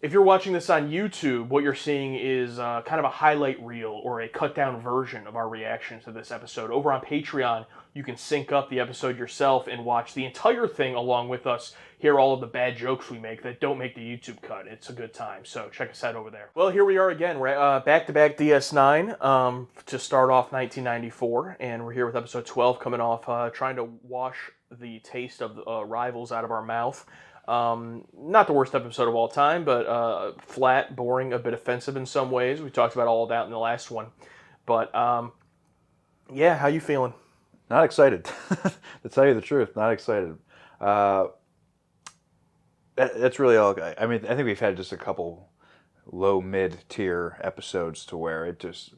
If you're watching this on YouTube, what you're seeing is kind of a highlight reel or a cut down version of our reaction to this episode. Over on Patreon, you can sync up the episode yourself and watch the entire thing along with us, hear all of the bad jokes we make that don't make the YouTube cut. It's a good time, so check us out over there. Well, here we are again. We're back-to-back DS9 to start off 1994, and we're here with episode 12 coming off, trying to wash the taste of Rivals out of our mouth. Not the worst episode of all time, but flat, boring, a bit offensive in some ways. We talked about all of that in the last one. But, yeah, how you feeling? Not excited. To tell you the truth, not excited. That's really all. I mean, I think we've had just a couple low, mid-tier episodes to where it just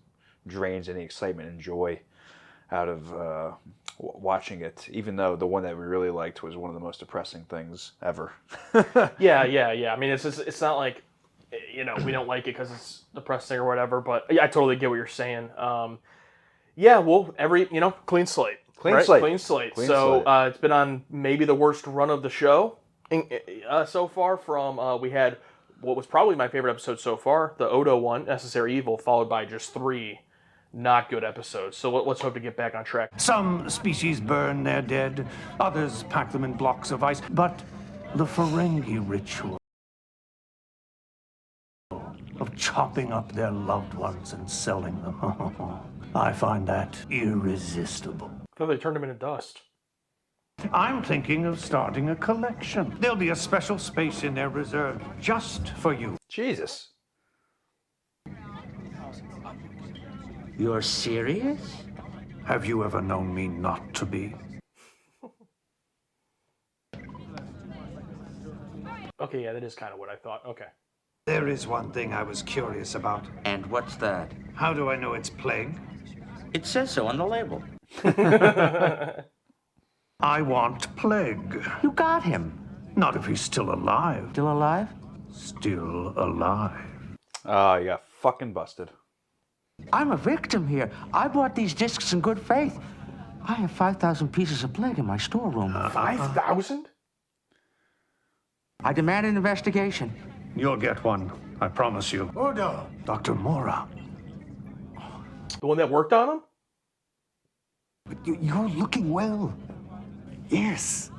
drains any excitement and joy out of watching it, even though the one that we really liked was one of the most depressing things ever. Yeah. I mean, it's not like, we don't like it because it's depressing or whatever, but yeah, I totally get what you're saying. Yeah, well, clean slate. Clean slate. So it's been on maybe the worst run of the show so far from, we had what was probably my favorite episode so far, the Odo one, Necessary Evil, followed by just 3 not good episodes. So let's hope to get back on track. Some species burn their dead, others pack them in blocks of ice, but the Ferengi ritual of chopping up their loved ones and selling them, I find that irresistible. I thought they turned them into dust. I'm thinking of starting a collection. There'll be a special space in their reserve just for you. Jesus. You're serious? Have you ever known me not to be? Okay, yeah, that is kind of what I thought. Okay. There is one thing I was curious about. And what's that? How do I know it's plague? It says so on the label. I want plague. You got him. Not if he's still alive. Still alive? Still alive. You got fucking busted. I'm a victim here. I bought these discs in good faith. I have 5,000 pieces of plague in my storeroom. 5,000? I demand an investigation. You'll get one, I promise you. Odo! Dr. Mora. The one that worked on him? You're looking well. Yes.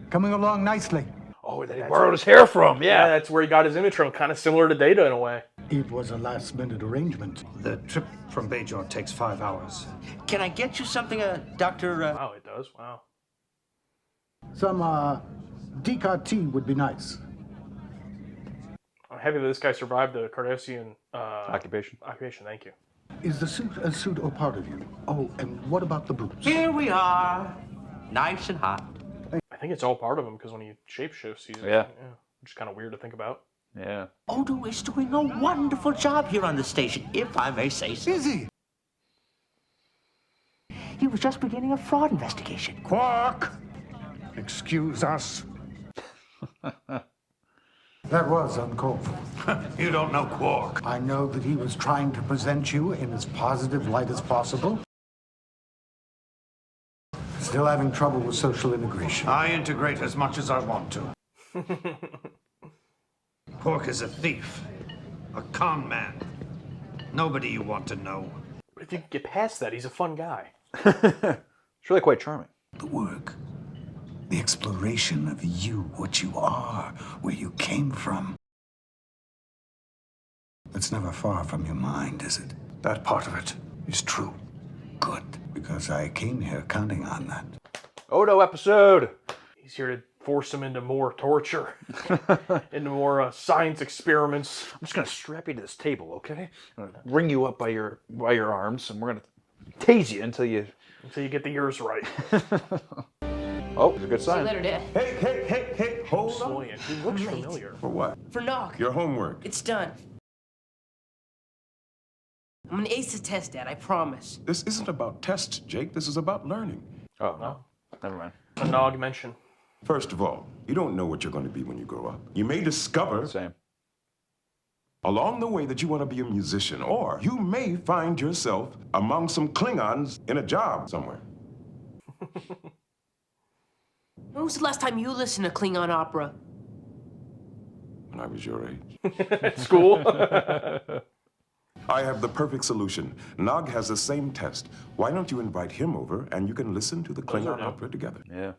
Coming along nicely. Oh, that he borrowed his hair from, Yeah, that's where he got his image from. Kind of similar to Data in a way. It was a last-minute arrangement. The trip from Bajor takes 5 hours. Can I get you something, Dr. Wow, it does. Wow. Some, decaf tea would be nice. I'm happy that this guy survived the Cardassian Occupation. Thank you. Is the suit a pseudo part of you? Oh, and what about the boots? Here we are. Nice and hot. I think it's all part of him because when he shapeshifts, he's which is kind of weird to think about. Yeah. Odo is doing a wonderful job here on the station, if I may say so. Is he? He was just beginning a fraud investigation. Quark! Excuse us. That was uncalled for. You don't know Quark. I know that he was trying to present you in as positive light as possible. Still having trouble with social integration. I integrate as much as I want to. Quark is a thief, a con man. Nobody you want to know. But if you can get past that, he's a fun guy. It's really quite charming. The work. The exploration of you, what you are, where you came from. That's never far from your mind, is it? That part of it is true. Good, because I came here counting on that. Odo episode! He's here to force him into more torture, into more science experiments. I'm just gonna strap you to this table, okay? I'm gonna ring you up by your arms, and we're gonna tase you until you get the ears right. Oh, it's a good sign. See you later, Dad. Hey, hold on. Slowly, and he looks I'm late. familiar. For what? For Nog. Your homework. It's done. I'm gonna ace the test, Dad, I promise. This isn't about tests, Jake. This is about learning. Oh, no. Never mind. A Nog mention. First of all, you don't know what you're going to be when you grow up. You may discover Same. along the way that you want to be a musician, or you may find yourself among some Klingons in a job somewhere. When was the last time you listened to Klingon opera? when I was your age. At school. I have the perfect solution. Nog has the same test. Why don't you invite him over and you can listen to the Klingon no. opera together? Yeah.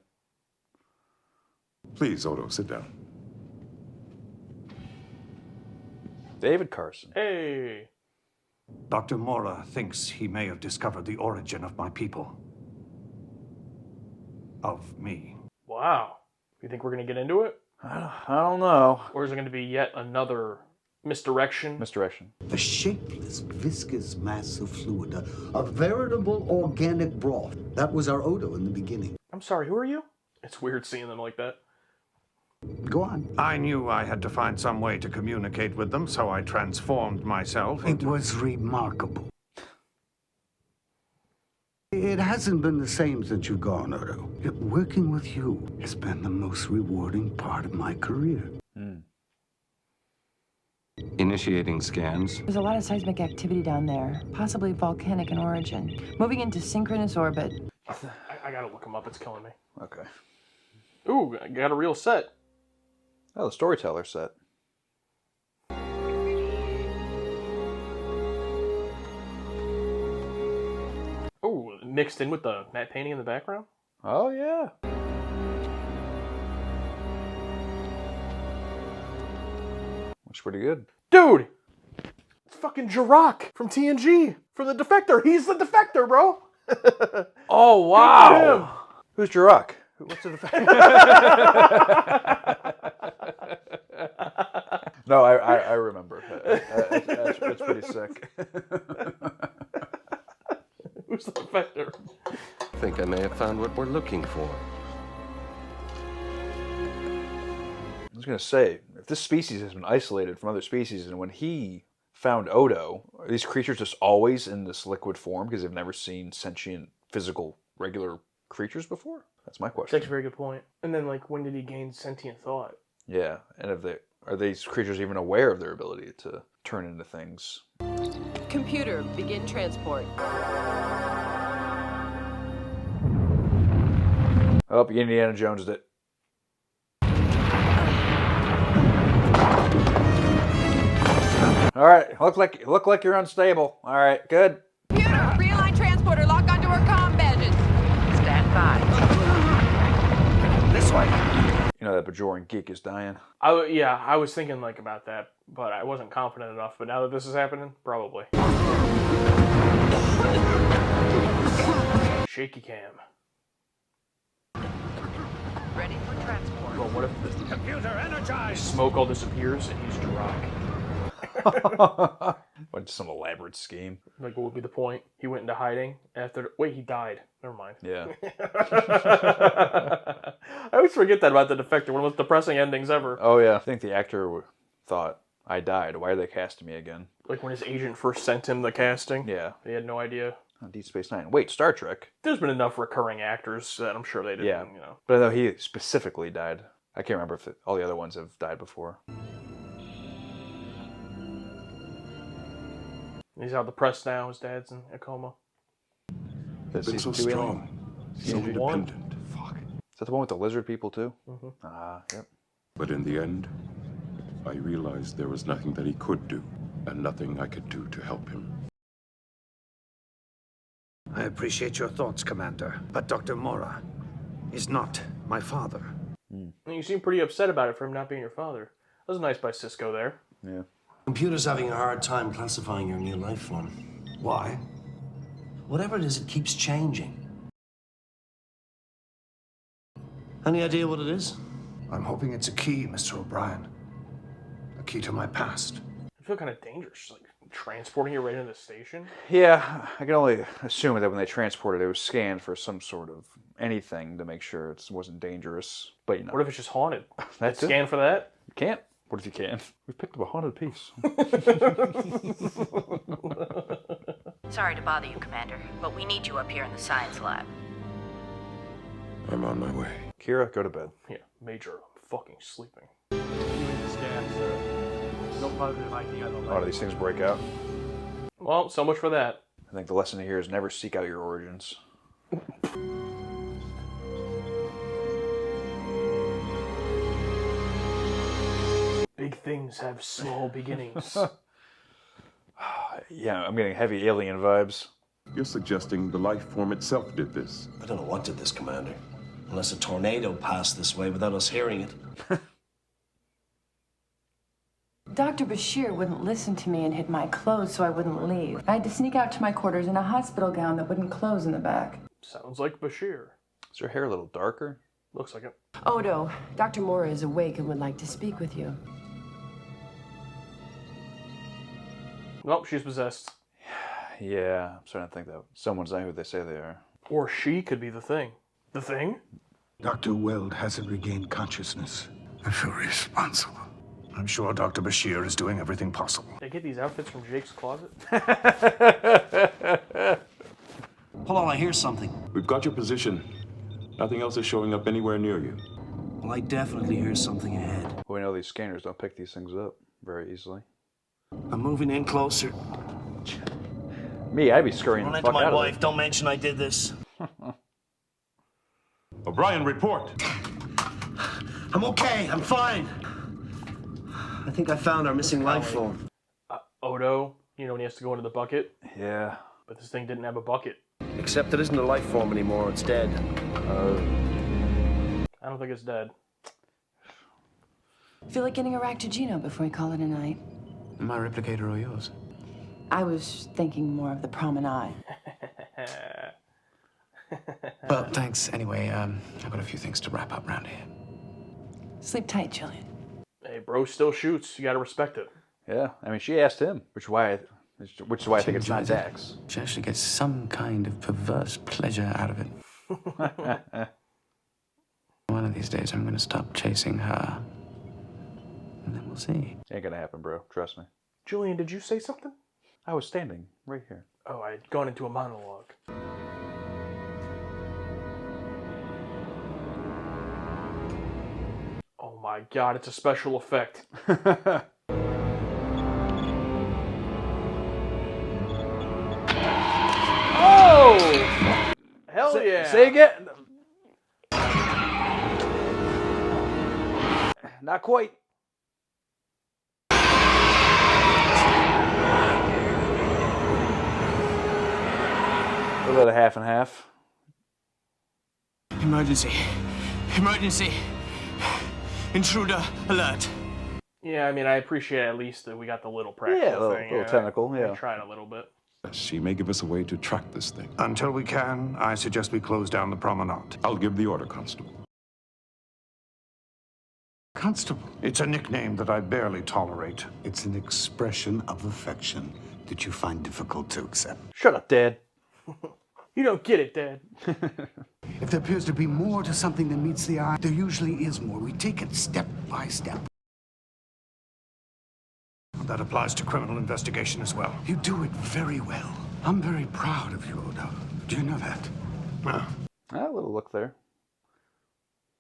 Please, Odo, sit down. David Carson. Hey. Dr. Mora thinks he may have discovered the origin of my people. Of me. Wow. You think we're going to get into it? I don't know. Or is it going to be yet another misdirection? Misdirection. A shapeless, viscous mass of fluid, a veritable organic broth. That was our Odo in the beginning. I'm sorry, who are you? It's weird seeing them like that. Go on. I knew I had to find some way to communicate with them, so I transformed myself It into... was remarkable. It hasn't been the same since you've gone, Odo. Yet working with you has been the most rewarding part of my career. Initiating scans. There's a lot of seismic activity down there, possibly volcanic in origin. Moving into synchronous orbit. I gotta look them up, it's killing me. Okay. Ooh, I got a real set. Oh, the storyteller set. Ooh, mixed in with the matte painting in the background? Oh, yeah. Looks pretty good. Dude! It's fucking Jirok from TNG, from the Defector. He's the Defector, bro! Oh, wow! Who's Jirok? What's the No, I remember. That's pretty sick. Who's the Defector? I think I may have found what we're looking for. I was going to say, if this species has been isolated from other species, and when he found Odo, are these creatures just always in this liquid form because they've never seen sentient, physical, regular creatures before? That's my question. That's a very good point. And then, like, when did he gain sentient thought? Yeah, and are these creatures even aware of their ability to turn into things? Computer, begin transport. Oh, Indiana Jones'd it. All right, look like you're unstable. All right, good. Computer, realign transporter, lock onto our comm badges. Stand by. This way. You know that Bajoran geek is dying. I was thinking, like, about that, but I wasn't confident enough. But now that this is happening, probably. Shaky cam. Ready for transport. Well, what if the Computer energized. smoke all disappears and he's Jirok? What, some elaborate scheme? Like, what would be the point? He went into hiding after... Wait, he died. Never mind. Yeah. I always forget that about the Defector. One of the most depressing endings ever. Oh, yeah. I think the actor thought, I died. Why are they casting me again? Like when his agent first sent him the casting. Yeah. He had no idea. Oh, Deep Space Nine. Wait, Star Trek? There's been enough recurring actors that I'm sure they didn't, Yeah. you know. But I know he specifically died. I can't remember if all the other ones have died before. He's out of the press now. His dad's in a coma. Been so Season 2 alien? strong, so Season 1? independent. Fuck. Is that the one with the lizard people, too? Mm-hmm. Yep. But in the end, I realized there was nothing that he could do, and nothing I could do to help him. I appreciate your thoughts, Commander, but Dr. Mora is not my father. And you seem pretty upset about it for him not being your father. That was nice by Cisco there. Yeah. Computer's having a hard time classifying your new life form. Why? Whatever it is, it keeps changing. Any idea what it is? I'm hoping it's a key, Mr. O'Brien. A key to my past. I feel kind of dangerous, like transporting you right into the station. Yeah, I can only assume that when they transported it, was scanned for some sort of anything to make sure it wasn't dangerous. But, you know. What if it's just haunted? That's it. Scan for that? You can't. What if you can? We picked up a haunted piece. Sorry to bother you, Commander, but we need you up here in the science lab. I'm on my way. Kira, go to bed. Yeah, Major, I'm fucking sleeping. No positive idea. A lot of these things break out. Well, so much for that. I think the lesson here is never seek out your origins. Big Big things have small beginnings. Yeah, I'm getting heavy alien vibes. You're suggesting the life form itself did this. I don't know what did this, Commander. Unless a tornado passed this way without us hearing it. Dr. Bashir wouldn't listen to me and hid my clothes so I wouldn't leave. I had to sneak out to my quarters in a hospital gown that wouldn't close in the back. Sounds like Bashir. Is her hair a little darker? Looks like it. Odo, Dr. Mora is awake and would like to speak with you. Nope, she's possessed. Yeah, I'm starting to think that someone's not who they say they are. Or she could be the thing. The thing? Dr. Weld hasn't regained consciousness. I feel responsible. I'm sure Dr. Bashir is doing everything possible. They get these outfits from Jake's closet? Hold on, I hear something. We've got your position. Nothing else is showing up anywhere near you. Well, I definitely hear something ahead. Well, we know these scanners don't pick these things up very easily. I'm moving in closer. Me, I'd be scurrying Run the into fuck my out wife. of Don't mention I did this. O'Brien, report. I'm okay. I'm fine. I think I found our missing life form. Odo, you know when he has to go into the bucket? it. Yeah. But this thing didn't have a bucket. Except it isn't a life form anymore. It's dead. I don't think it's dead. Feel like getting a Ractogino before we call it a night? My replicator or yours? I was thinking more of the promenade. Well, thanks. Anyway, I've got a few things to wrap up around here. Sleep tight, Julian. Hey, bro still shoots. You gotta respect it. Yeah, I mean, she asked him, which is why I think it's not Dax. She actually gets some kind of perverse pleasure out of it. One of these days, I'm going to stop chasing her. And then we'll see. Ain't gonna happen, bro. Trust me. Julian, did you say something? I was standing right here. Oh, I had gone into a monologue. Oh my god, it's a special effect. Oh! Hell yeah! Say again. Not quite. A little bit of half and half. Emergency. Emergency. Intruder alert. Yeah, I mean, I appreciate at least that we got the little practical Yeah, a little, thing. little technical, yeah. I tried a little bit. She may give us a way to track this thing. Until we can, I suggest we close down the promenade. I'll give the order, Constable. Constable. It's a nickname that I barely tolerate. It's an expression of affection that you find difficult to accept. Shut up, Dad. You don't get it, Dad. If there appears to be more to something than meets the eye, there usually is more. We take it step by step. That applies to criminal investigation as well. You do it very well. I'm very proud of you, Odo. Do you know that? A little look there.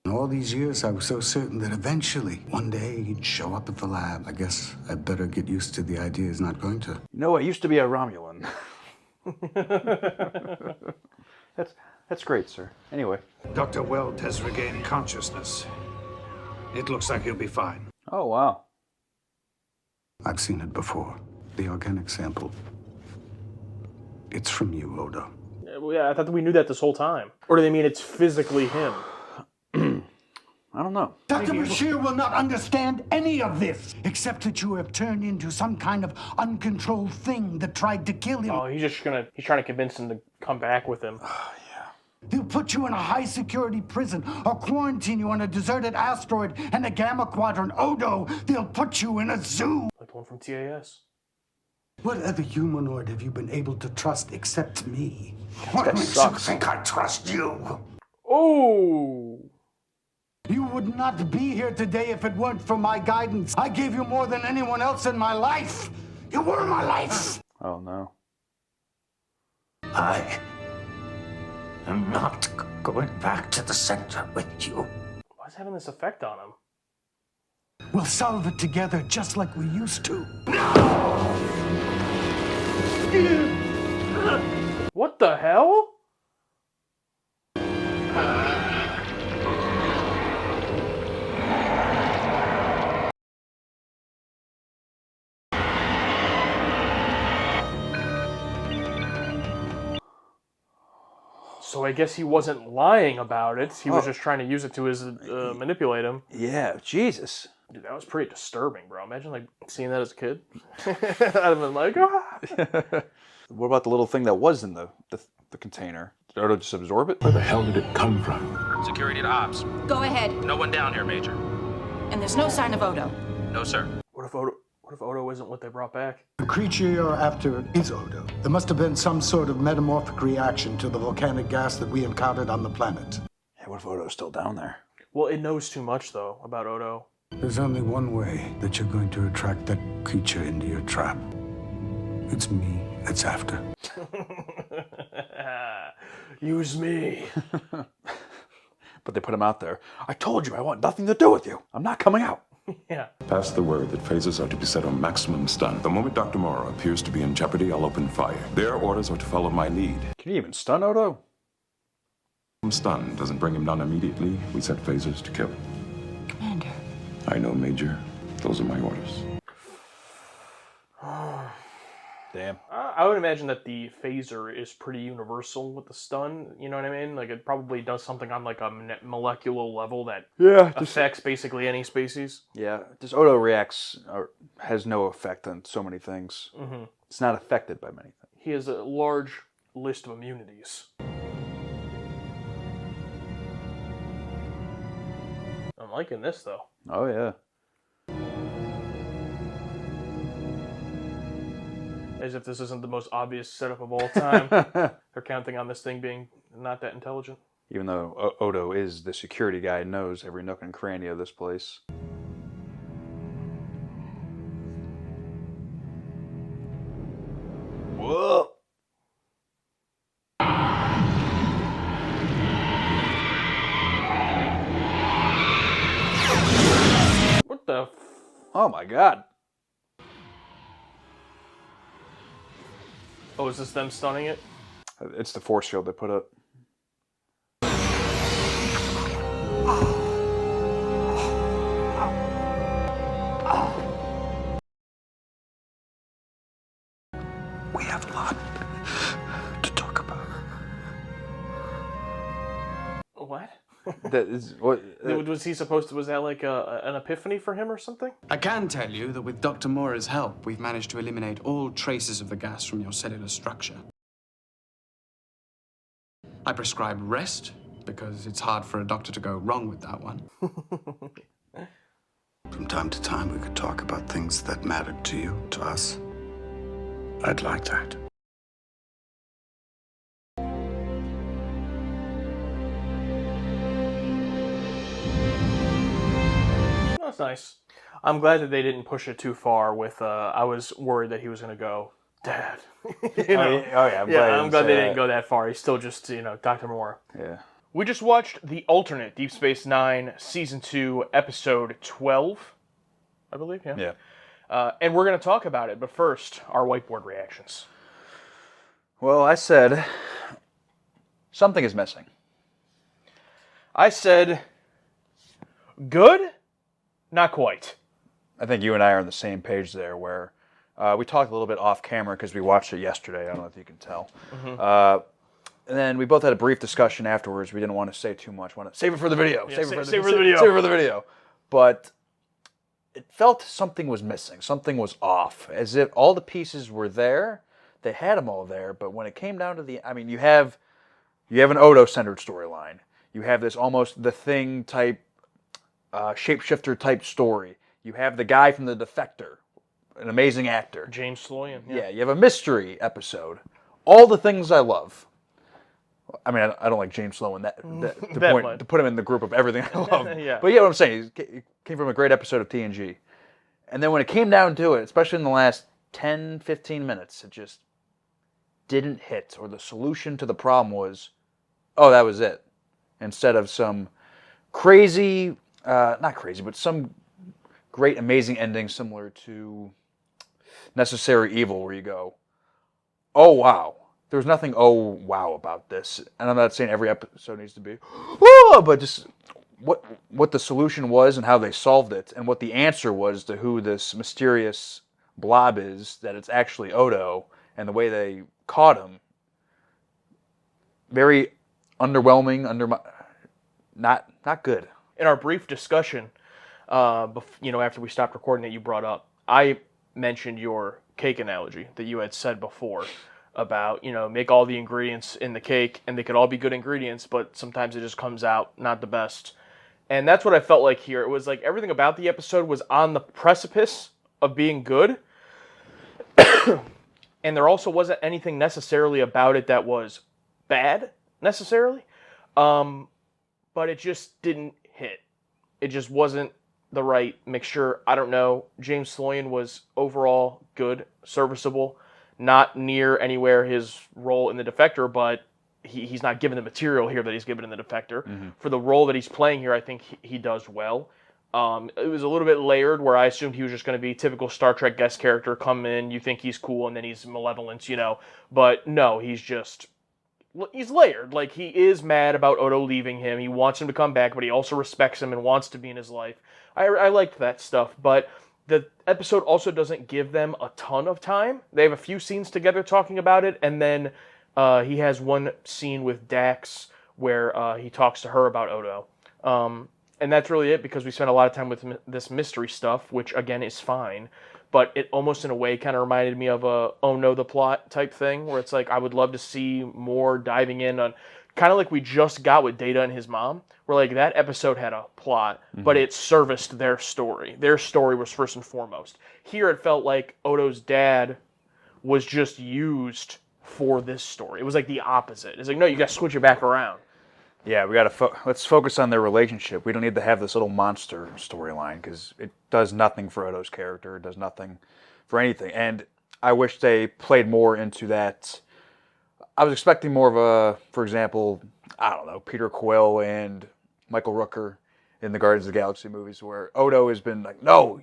In all these years, I was so certain that eventually, one day, he'd show up at the lab. I guess I'd better get used to the idea he's not going to. You know, I used to be a Romulan. That's great, sir. Anyway. Dr. Weld has regained consciousness. It looks like he'll be fine. Oh, wow. I've seen it before. The organic sample. It's from you, Odo. Yeah, I thought that we knew that this whole time. Or do they mean it's physically him? I don't know. Dr. Bashir will not understand any of this, except that you have turned into some kind of uncontrolled thing that tried to kill him. Oh, he's trying to convince him to come back with him. They'll put you in a high-security prison or quarantine you on a deserted asteroid in the Gamma Quadrant. Odo, they'll put you in a zoo. Like the one from TAS. What other humanoid have you been able to trust except me? What guy makes sucks. you think I trust you? Oh! You would not be here today if it weren't for my guidance. I gave you more than anyone else in my life. You were my life. Oh, no. I am not going back to the center with you. Why is it having this effect on him? We'll solve it together just like we used to. What the hell? So I guess he wasn't lying about it. He was just trying to use it to manipulate him. Yeah, Jesus. Dude, that was pretty disturbing, bro. Imagine like seeing that as a kid. I'd have been like, ah. What about the little thing that was in the container? Did Odo just absorb it? Where the hell did it come from? Security to ops. Go ahead. No one down here, Major. And there's no sign of Odo. No, sir. What if Odo isn't what they brought back? The creature you're after is Odo. There must have been some sort of metamorphic reaction to the volcanic gas that we encountered on the planet. Yeah, what if Odo's still down there? Well, it knows too much, though, about Odo. There's only one way that you're going to attract that creature into your trap. It's me that's after. Use me. But they put him out there. I told you I want nothing to do with you. I'm not coming out. Yeah. Pass the word that phasers are to be set on maximum stun. The moment Dr. Mora appears to be in jeopardy, I'll open fire. Their orders are to follow my lead. Can you even stun Odo? Stun doesn't bring him down immediately. We set phasers to kill. Commander. I know, Major. Those are my orders. Damn. I would imagine that the phaser is pretty universal with the stun. You know what I mean? Like it probably does something on like a molecular level that affects basically any species. Yeah, just Odo reacts or has no effect on so many things. Mm-hmm. It's not affected by many things. He has a large list of immunities. I'm liking this though. Oh yeah. As if this isn't the most obvious setup of all time. They're counting on this thing being not that intelligent. Even though Odo is the security guy, knows every nook and cranny of this place. Whoa! What the? Oh my God! Oh, is this them stunning it? It's the force field they put up. We have a lot to talk about. What? That is what Was he supposed to? Was that like an epiphany for him or something? I can tell you that with Dr. Mora's help, we've managed to eliminate all traces of the gas from your cellular structure. I prescribe rest, because it's hard for a doctor to go wrong with that one. From time to time, we could talk about things that mattered to you, to us. I'd like that. That's nice. I'm glad that they didn't push it too far with, I was worried that he was going to go, Dad. You know? I'm glad they didn't go that far. He's still just, Dr. Moore. Yeah. We just watched the alternate Deep Space Nine Season 2, Episode 12, I believe, yeah. Yeah. And we're going to talk about it, but first, our whiteboard reactions. Well, I said something is missing. I said good, not quite. I think you and I are on the same page there, where we talked a little bit off camera because we watched it yesterday. I don't know if you can tell. Mm-hmm. And then we both had a brief discussion afterwards. We didn't want to say too much. Want to save it for the video. Yeah, save it for the video. Save it for the video. But it felt something was missing. Something was off. As if all the pieces were there. They had them all there. But when it came down to you have an Odo-centered storyline. You have this almost The Thing type, shapeshifter type story. You have the guy from The Defector, an amazing actor. James Sloyan. Yeah, you have a mystery episode. All the things I love. I mean, I don't like James Sloan to put him in the group of everything I love. Yeah. But you know what I'm saying? He came from a great episode of TNG. And then when it came down to it, especially in the last 10, 15 minutes, it just didn't hit. Or the solution to the problem was, oh, that was it. Instead of some crazy, not crazy, but some great, amazing ending similar to Necessary Evil, where you go, oh, wow. There's nothing, oh, wow, about this. And I'm not saying every episode needs to be, oh, but just what the solution was and how they solved it, and what the answer was to who this mysterious blob is, that it's actually Odo, and the way they caught him. Very underwhelming, not good. In our brief discussion, after we stopped recording that you brought up, I mentioned your cake analogy that you had said before about, make all the ingredients in the cake and they could all be good ingredients, but sometimes it just comes out not the best. And that's what I felt like here. It was like everything about the episode was on the precipice of being good. And there also wasn't anything necessarily about it that was bad, necessarily. But it just didn't hit. It just wasn't the right mixture. I don't know. James Sloyan was overall good, serviceable, not near anywhere his role in The Defector, but he's not given the material here that he's given in The Defector. Mm-hmm. For the role that he's playing here, I think he does well. It was a little bit layered where I assumed he was just going to be typical Star Trek guest character, come in, you think he's cool, and then he's malevolent, But no, he's layered. Like, he is mad about Odo leaving him. He wants him to come back, but he also respects him and wants to be in his life. I liked that stuff, but the episode also doesn't give them a ton of time. They have a few scenes together talking about it, and then he has one scene with Dax where he talks to her about Odo. And that's really it, because we spent a lot of time with this mystery stuff, which, again, is fine. But it almost, in a way, kind of reminded me of a oh no, the plot type thing, where it's like, I would love to see more diving in on, kind of like we just got with Data and his mom, where like that episode had a plot, but it serviced their story. Their story was first and foremost. Here it felt like Odo's dad was just used for this story. It was like the opposite. It's like, no, you got to switch it back around. Yeah, we got to let's focus on their relationship. We don't need to have this little monster storyline because it does nothing for Odo's character. It does nothing for anything. And I wish they played more into that. I was expecting more of a, for example, I don't know, Peter Quill and Michael Rooker in the Guardians of the Galaxy movies, where Odo has been like, no,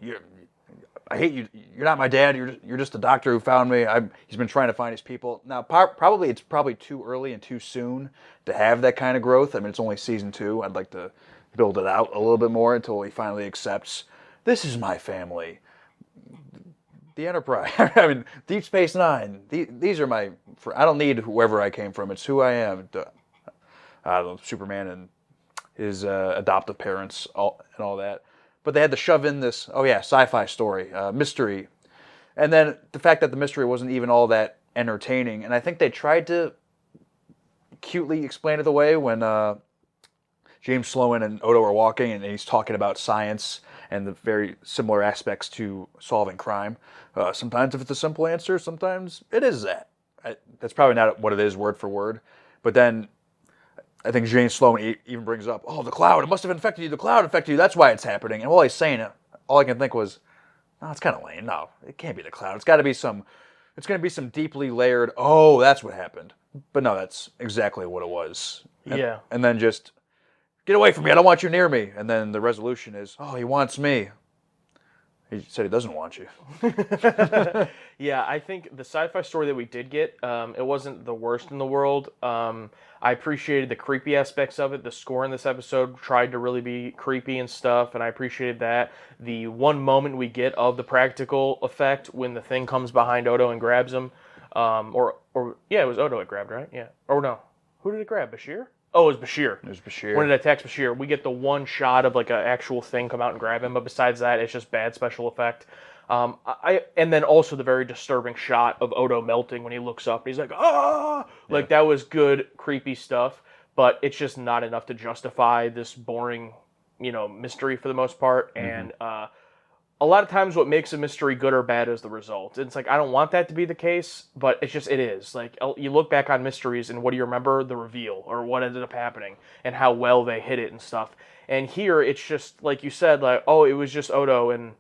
I hate you. You're not my dad. You're just the doctor who found me. He's been trying to find his people. Now, it's probably too early and too soon to have that kind of growth. I mean, it's only season 2. I'd like to build it out a little bit more until he finally accepts, this is my family. The Enterprise. I mean, Deep Space Nine. These are my. I don't need whoever I came from. It's who I am. Superman and his adoptive parents and all that. But they had to shove in this, sci-fi story, mystery. And then the fact that the mystery wasn't even all that entertaining. And I think they tried to cutely explain it away when James Sloan and Odo are walking and he's talking about science and the very similar aspects to solving crime. Sometimes if it's a simple answer, sometimes it is that. That's probably not what it is word for word. But then I think James Sloan even brings up, the cloud, it must have infected you. The cloud infected you. That's why it's happening. And while he's saying it, all I can think was, no, it's kind of lame. No, it can't be the cloud. It's going to be some deeply layered, that's what happened. But no, that's exactly what it was. Yeah. And then just, get away from me. I don't want you near me. And then the resolution is, he wants me. He said he doesn't want you. Yeah, I think the sci-fi story that we did get, it wasn't the worst in the world. I appreciated the creepy aspects of it. The score in this episode tried to really be creepy and stuff, and I appreciated that. The one moment we get of the practical effect when the thing comes behind Odo and grabs him, it was Odo it grabbed, right? Yeah. Or no, who did it grab? Bashir? Oh, it was Bashir. It was Bashir. When it attacks Bashir, we get the one shot of like an actual thing come out and grab him, but besides that, it's just bad special effect. And then also the very disturbing shot of Odo melting when he looks up and he's like, ah! Like, that was good, creepy stuff, but it's just not enough to justify this boring, mystery for the most part. Mm-hmm. And a lot of times what makes a mystery good or bad is the result. It's like, I don't want that to be the case, but it is. Like, you look back on mysteries and what do you remember? The reveal, or what ended up happening, and how well they hit it and stuff. And here, it's just, like you said, like, it was just Odo, and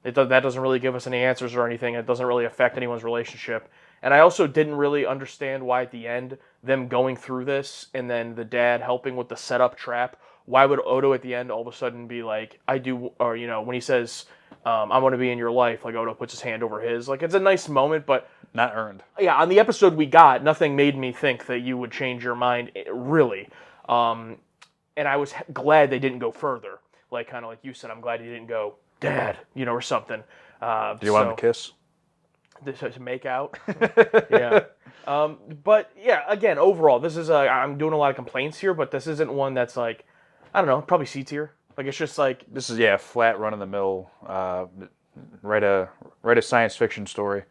that doesn't really give us any answers or anything. It doesn't really affect anyone's relationship. And I also didn't really understand why at the end, them going through this, and then the dad helping with the setup trap, why would Odo at the end all of a sudden be like, I do, or, when he says, I want to be in your life, like Odo puts his hand over his. Like, it's a nice moment, but not earned. Yeah, on the episode we got, nothing made me think that you would change your mind, really. And I was glad they didn't go further. Like, kind of like you said, I'm glad he didn't go, Dad, or something. Do you want him to kiss? to make out. Yeah. But yeah, again, overall, this is I'm doing a lot of complaints here, but this isn't one that's like, I don't know, probably C tier. Like it's just like This is flat run of the mill. Write a science fiction story.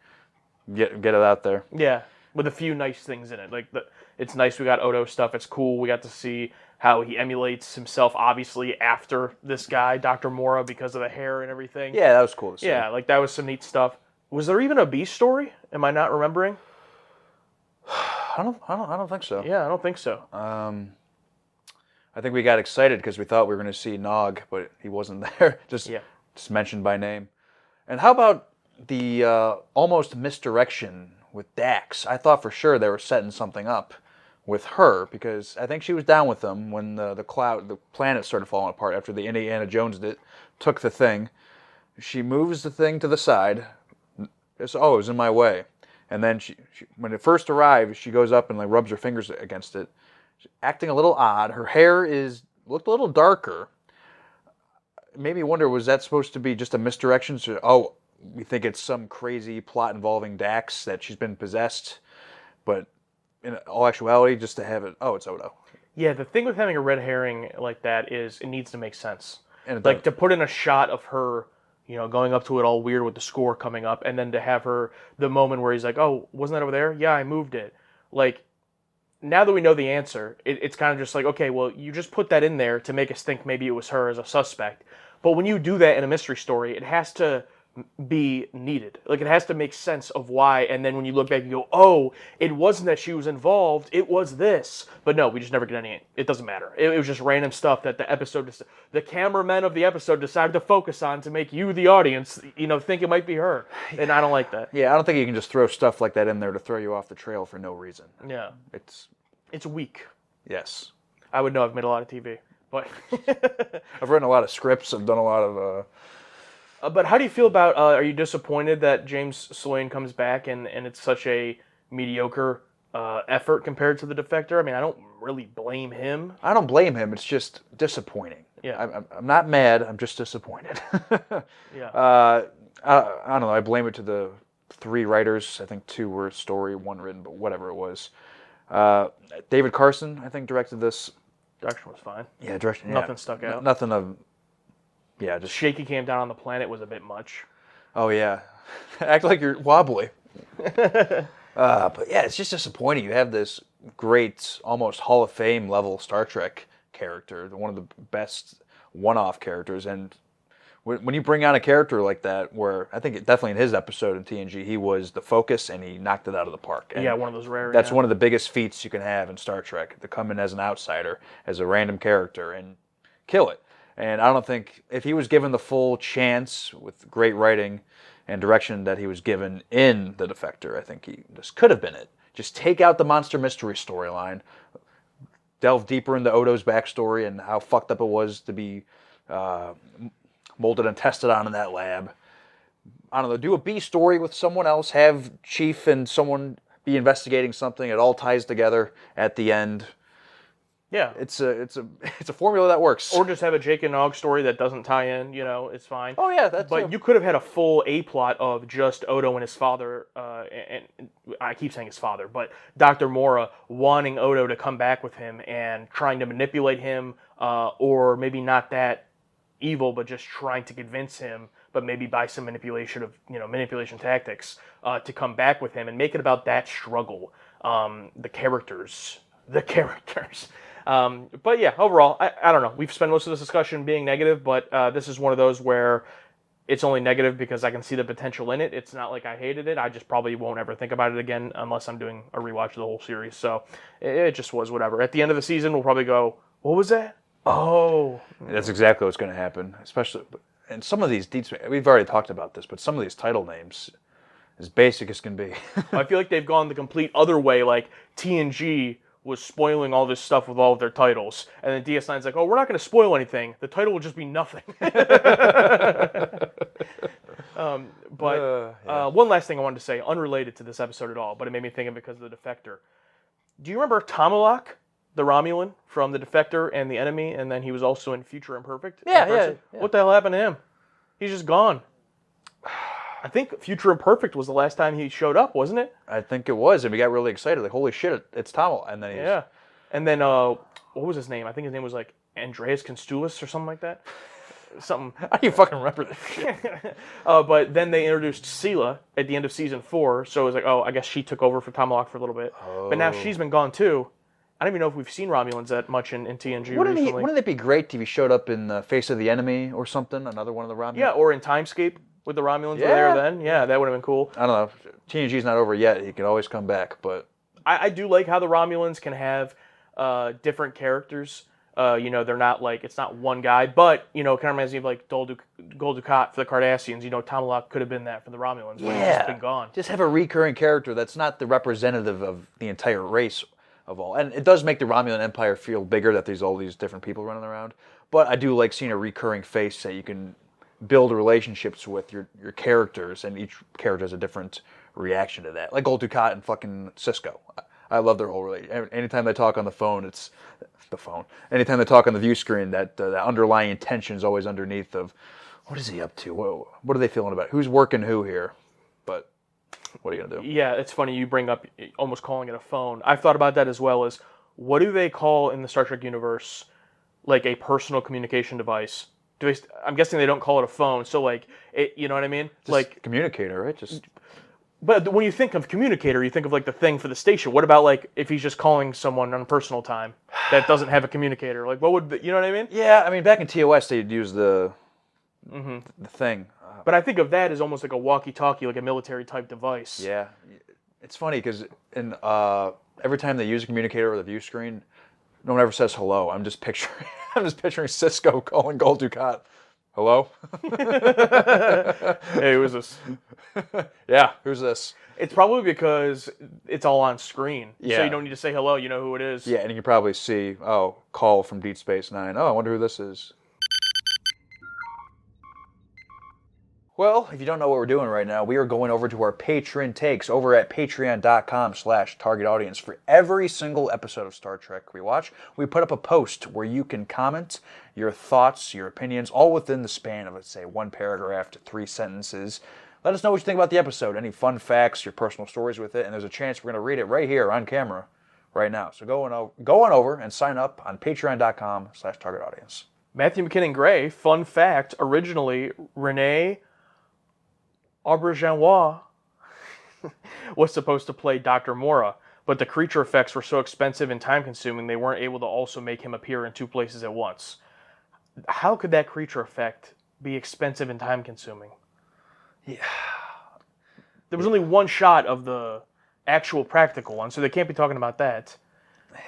Get it out there. yeah, with a few nice things in it. Like it's nice we got Odo stuff. It's cool. We got to see how he emulates himself, obviously after this guy, Dr. Mora, because of the hair and everything. Yeah, that was cool to see. Yeah, like that was some neat stuff. Was there even a Beast story? Am I not remembering? I don't think so. Yeah, I don't think so. I think we got excited because we thought we were going to see Nog, but he wasn't there. Just mentioned by name. And how about the almost misdirection with Dax? I thought for sure they were setting something up with her because I think she was down with them when the planet started falling apart after the Indiana Jones took the thing. She moves the thing to the side. It was in my way. And then she when it first arrived, she goes up and like rubs her fingers against it. She's acting a little odd. Her hair looked a little darker. It made me wonder, was that supposed to be just a misdirection? So, we think it's some crazy plot involving Dax, that she's been possessed. But in all actuality, just to have it, it's Odo. Yeah, the thing with having a red herring like that is it needs to make sense. And like to put in a shot of her, going up to it all weird with the score coming up, and then to have her, the moment where he's like, oh, wasn't that over there? Yeah, I moved it. Like, now that we know the answer, it's kind of just like, okay, well, you just put that in there to make us think maybe it was her as a suspect. But when you do that in a mystery story, it has to be needed. Like, it has to make sense of why, and then when you look back, you go, oh, it wasn't that she was involved, it was this. But no, we just never get any, it doesn't matter. It was just random stuff that the cameramen of the episode decided to focus on to make you, the audience, think it might be her. And I don't like that. Yeah, I don't think you can just throw stuff like that in there to throw you off the trail for no reason. Yeah. It's weak. Yes. I would know, I've made a lot of TV. But I've written a lot of scripts. I've done a lot of... But how do you feel about, are you disappointed that James Sloan comes back and it's such a mediocre effort compared to The Defector? I mean, I don't really blame him. I don't blame him. It's just disappointing. Yeah. I'm not mad. I'm just disappointed. Yeah. I don't know. I blame it to the 3 writers. I think 2 were story, 1 written, but whatever it was. David Carson, I think, directed this. Direction was fine. Yeah, direction. Nothing stuck out. Nothing of. Yeah, just shaky cam down on the planet was a bit much. Oh yeah, act like you're wobbly. But yeah, it's just disappointing. You have this great, almost Hall of Fame level Star Trek character, one of the best one-off characters, and when you bring on a character like that, where I think definitely in his episode in TNG, he was the focus and he knocked it out of the park. And yeah, one of those rare. That's one of the biggest feats you can have in Star Trek, to come in as an outsider, as a random character, and kill it. And I don't think, if he was given the full chance with great writing and direction that he was given in The Defector, I think this could have been it. Just take out the monster mystery storyline, delve deeper into Odo's backstory and how fucked up it was to be molded and tested on in that lab. I don't know, do a B story with someone else, have Chief and someone be investigating something, it all ties together at the end. Yeah, it's a formula that works. Or just have a Jake and Nog story that doesn't tie in. It's fine. Oh yeah, that's. But you could have had a full A plot of just Odo and his father, and I keep saying his father, but Dr. Mora wanting Odo to come back with him and trying to manipulate him, or maybe not that evil, but just trying to convince him, but maybe by some manipulation tactics, to come back with him and make it about that struggle. The characters. But yeah, overall, I don't know. We've spent most of this discussion being negative, but this is one of those where it's only negative because I can see the potential in it. It's not like I hated it. I just probably won't ever think about it again unless I'm doing a rewatch of the whole series. So it just was whatever. At the end of the season, we'll probably go, what was that? Oh. That's exactly what's going to happen. Especially, and some of these, we've already talked about this, but some of these title names, as basic as can be. I feel like they've gone the complete other way, like TNG was spoiling all this stuff with all of their titles. And then DS9's like, oh, we're not going to spoil anything. The title will just be nothing. One last thing I wanted to say, unrelated to this episode at all, but it made me think of it because of The Defector. Do you remember Tomalak, the Romulan from The Defector and The Enemy, and then he was also in Future Imperfect? Yeah. What the hell happened to him? He's just gone. I think Future Imperfect was the last time he showed up, wasn't it? I think it was, and we got really excited. Like, holy shit, it's Tamil. And then he's... Yeah. And then, what was his name? I think his name was like Andreas Konstulis or something like that. Something. How do you fucking remember this shit? But then they introduced Sela at the end of season 4, so it was like, oh, I guess she took over for Tamilok for a little bit. Oh. But now she's been gone too. I don't even know if we've seen Romulans that much in TNG recently. Wouldn't it be great if he showed up in Face of the Enemy or something? Another one of the Romulans? Yeah, or in Timescape with the Romulans were there then. Yeah, that would have been cool. I don't know. TNG's not over yet. He can always come back, but... I do like how the Romulans can have different characters. They're not like, it's not one guy, but, it kind of reminds me of like Gul Dukat for the Cardassians. Tamilok could have been that for the Romulans, but he's just been gone. Just have a recurring character that's not the representative of the entire race of all. And it does make the Romulan Empire feel bigger that there's all these different people running around. But I do like seeing a recurring face that you can build relationships with your characters, and each character has a different reaction to that. Like Gul Dukat and fucking Cisco. I love their whole relationship. Anytime they talk on the phone, it's the phone. Anytime they talk on the view screen, that underlying tension is always underneath of, what is he up to? What are they feeling about? Who's working who here? But what are you going to do? Yeah, it's funny you bring up almost calling it a phone. I've thought about that as well as, what do they call in the Star Trek universe like a personal communication device? I'm guessing they don't call it a phone, so like, you know what I mean? Just like communicator, right? But when you think of communicator, you think of like the thing for the station. What about like if he's just calling someone on personal time that doesn't have a communicator? Like, what would you know what I mean? Yeah, I mean back in TOS they'd use the thing. But I think of that as almost like a walkie-talkie, like a military type device. Yeah, it's funny because in every time they use a communicator or the view screen, no one ever says hello. I'm just picturing Cisco calling Gul Dukat. Hello? Hey, who's this? Yeah, who's this? It's probably because it's all on screen. Yeah. So you don't need to say hello, you know who it is. Yeah, and you can probably see, call from Deep Space Nine. Oh, I wonder who this is. Well, if you don't know what we're doing right now, we are going over to our patron takes over at patreon.com/target audience. For every single episode of Star Trek we watch, we put up a post where you can comment your thoughts, your opinions, all within the span of, let's say, 1 paragraph to 3 sentences. Let us know what you think about the episode, any fun facts, your personal stories with it, and there's a chance we're going to read it right here on camera right now. So go on over and sign up on patreon.com/target audience. Matthew McKinnon Gray, fun fact, originally Renee Auberjonois was supposed to play Dr. Mora, but the creature effects were so expensive and time-consuming they weren't able to also make him appear in 2 places at once. How could that creature effect be expensive and time-consuming? Yeah. There was only 1 shot of the actual practical one, so they can't be talking about that.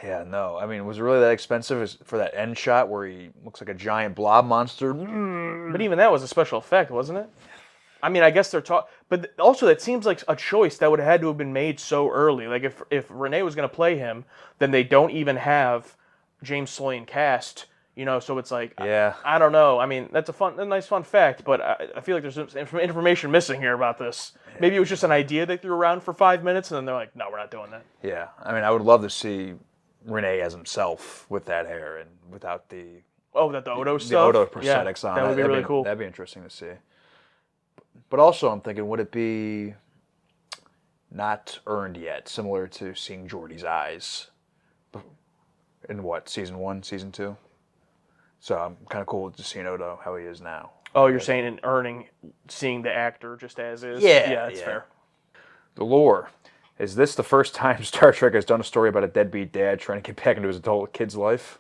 Yeah, no. I mean, was it really that expensive for that end shot where he looks like a giant blob monster? But even that was a special effect, wasn't it? I mean, I guess they're talking, but also that seems like a choice that would have had to have been made so early. Like if Renee was going to play him, then they don't even have James Slane cast, so it's like, yeah. I don't know. I mean, that's a nice fun fact, but I feel like there's some information missing here about this. Maybe it was just an idea they threw around for 5 minutes, and then they're like, no, we're not doing that. Yeah, I mean, I would love to see Renee as himself with that hair and without the... Oh, without the Odo stuff? The Odo prosthetics on. That would be really cool. That'd be interesting to see. But also, I'm thinking, would it be not earned yet, similar to seeing Geordi's eyes in season 1, season 2? So I'm kind of cool just seeing Odo how he is now. Oh, you're saying in earning, seeing the actor just as is? Yeah, that's fair. The lore. Is this the first time Star Trek has done a story about a deadbeat dad trying to get back into his adult kid's life?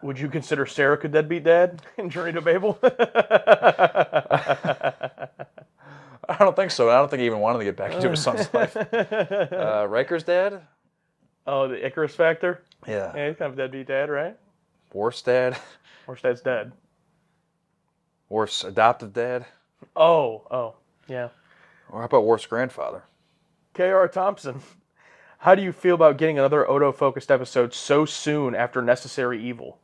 Would you consider Sarek a deadbeat dad in Journey to Babel? I don't think so. I don't think he even wanted to get back into his son's life. Riker's dad? Oh, the Icarus factor? Yeah. Yeah, he's kind of a deadbeat dad, right? Worf's dad? Worf's dad's dead. Worf's adoptive dad? Oh, yeah. Or how about Worf's grandfather? K.R. Thompson. How do you feel about getting another Odo-focused episode so soon after Necessary Evil?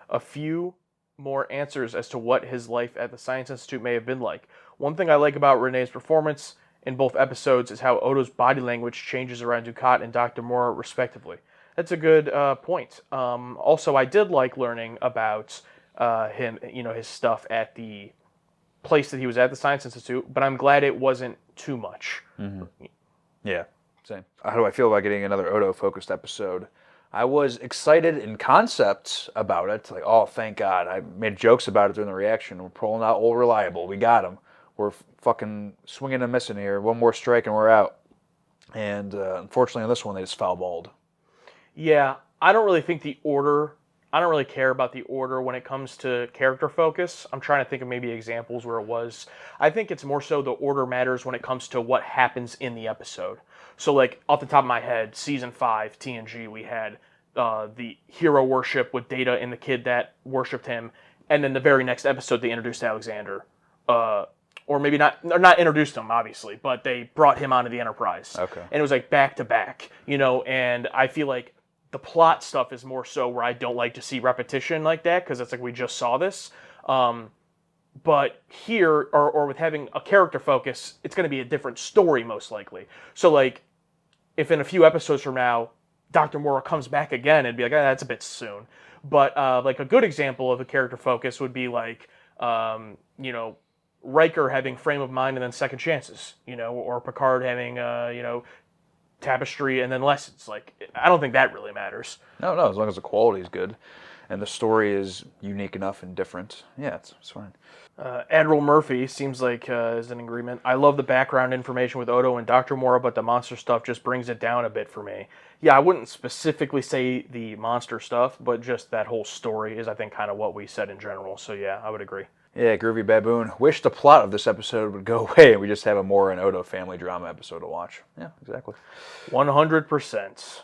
A few more answers as to what his life at the Science Institute may have been like. One thing I like about Renee's performance in both episodes is how Odo's body language changes around Dukat and Dr. Mora, respectively. That's a good point. Also, I did like learning about his stuff at the place that he was at, the Science Institute, but I'm glad it wasn't too much. Mm-hmm. Yeah, same. How do I feel about getting another Odo-focused episode? I was excited in concept about it. Like, oh, thank God. I made jokes about it during the reaction. We're pulling out Old Reliable. We got him. We're fucking swinging and missing here. One more strike and we're out. And unfortunately on this one, they just foul balled. Yeah, I don't really care about the order when it comes to character focus. I'm trying to think of maybe examples where it was. I think it's more so the order matters when it comes to what happens in the episode. So, like, off the top of my head, Season 5, TNG, we had the hero worship with Data and the kid that worshipped him, and then the very next episode they introduced Alexander. Or maybe not introduced him, obviously, but they brought him onto the Enterprise. Okay. And it was like back to back, and I feel like the plot stuff is more so where I don't like to see repetition like that, because it's like we just saw this. But here, or with having a character focus, it's going to be a different story most likely. So like, if in a few episodes from now, Dr. Mora comes back again, it'd be like, that's a bit soon. But like a good example of a character focus would be like, Riker having frame of mind and then second chances, or Picard having, tapestry and then lessons. Like, I don't think that really matters. No, as long as the quality is good and the story is unique enough and different. Yeah, it's fine. Admiral Murphy seems like is in agreement. I love the background information with Odo and Dr. Mora, but the monster stuff just brings it down a bit for me. Yeah, I wouldn't specifically say the monster stuff, but just that whole story is, I think, kind of what we said in general. So yeah, I would agree. Yeah, Groovy Baboon. Wish the plot of this episode would go away and we just have a Mora and Odo family drama episode to watch. Yeah, exactly. 100%.